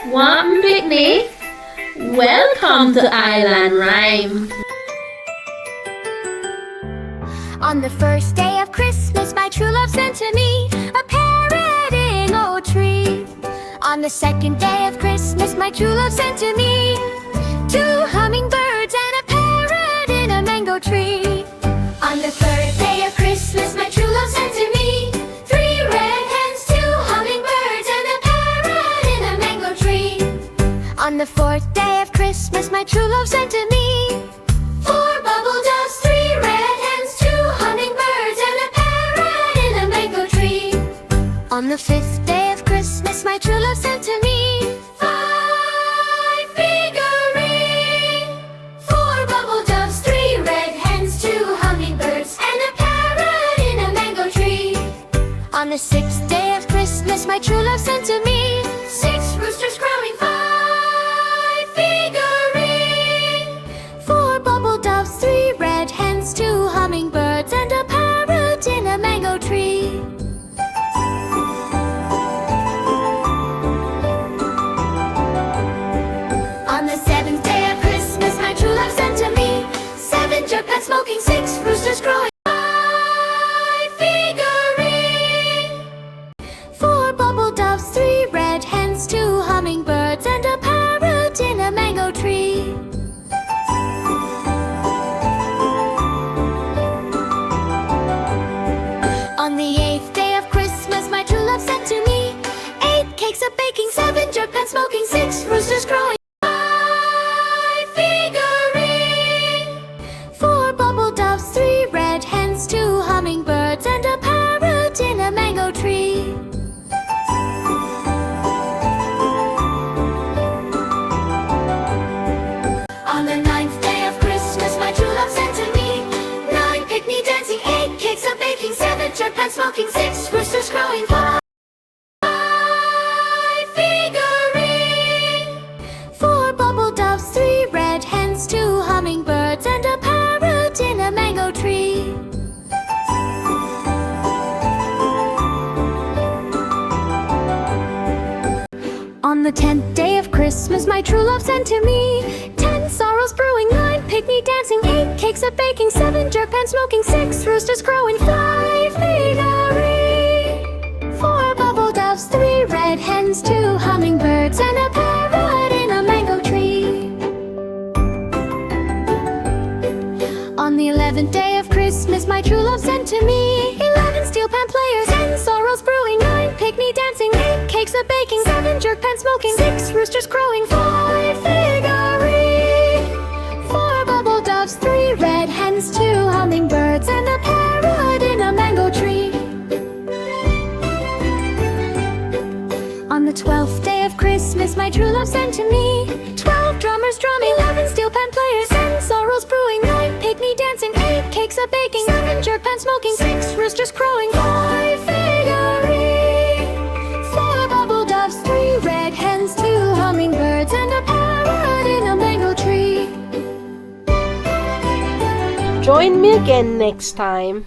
Want picnic? Welcome to Island Rhyme. On the first day of Christmas, my true love sent to me a parrot in a tree. On the second day of Christmas, my true love sent to me 2 hummingbirds and a parrot in a mango tree. On the third day of Christmas, my true love sent to me 3 red hens, 2 hummingbirds and a parrot in a mango tree. On the fourth day of Christmas, my true love sent to me 4 bubble doves, 3 red hens, 2 hummingbirds and a parrot in a mango tree. On the fifth day of Christmas, my true love sent to me 5 figurines, 4 bubble doves, 3 red hens, 2 hummingbirds and a parrot in a mango tree. On the sixth day of Christmas, my true love sent to me 6 roosters crowing, 5 figurines, 4 bubble doves, 3 red hens, 2 hummingbirds and a parrot in a mango tree. On the seventh day of Christmas, my true love sent to me 7 jerk pans smoking, 6 roosters crowing, 5 figurines, 4 bubble doves, 3 red hens, 2 hummingbirds and a parrot in a mango tree. On the eighth day of Christmas, my true love sent to me 8 cakes of baking, 7 jerk pans smoking, 6 roosters crowing, 5 figurines, 4 bubble doves, 3 red hens, 2 hummingbirds and a parrot in a mango tree. On the ninth day of Christmas, my true love sent to me 9 picnic dancing, 8 cakes of baking, 7 jerk pans smoking, 6 roosters crowing, 5 figurines, 4 bubble doves, 3 red hens, 2 hummingbirds and a parrot in a mango tree. On the 10th day of Christmas, my true love sent to me 10 sorrels brewing, 9 picnic dancing, 8 cakes of baking, 7 jerk pans smoking, 6 roosters crowing, 5 figurines, 4 bubble doves, 3 red hens, 2 hummingbirds and a parrot in a mango tree. On the 11th day of Christmas, my true love sent to me 11 steel pan players, 10 sorrels brewing, 9 picnic dancing, 8 cakes of baking, 7 jerk pans smoking, 6 roosters crowing, 5 figurines, 4 bubble doves, 3 red hens, 2 hummingbirds and a parrot in a mango tree. On the 12th day of Christmas, my true love sent to me 12 drummers drumming, 11 steel pan players, 10 sorrels brewing, 9 picnic dancing, 8 cakes of baking, 7 jerk pans smoking, 6 roosters crowing, 5 figurines, 4 bubble doves, 3 red hens, 2 hummingbirds and a parrot in a mango tree. Join me again next time.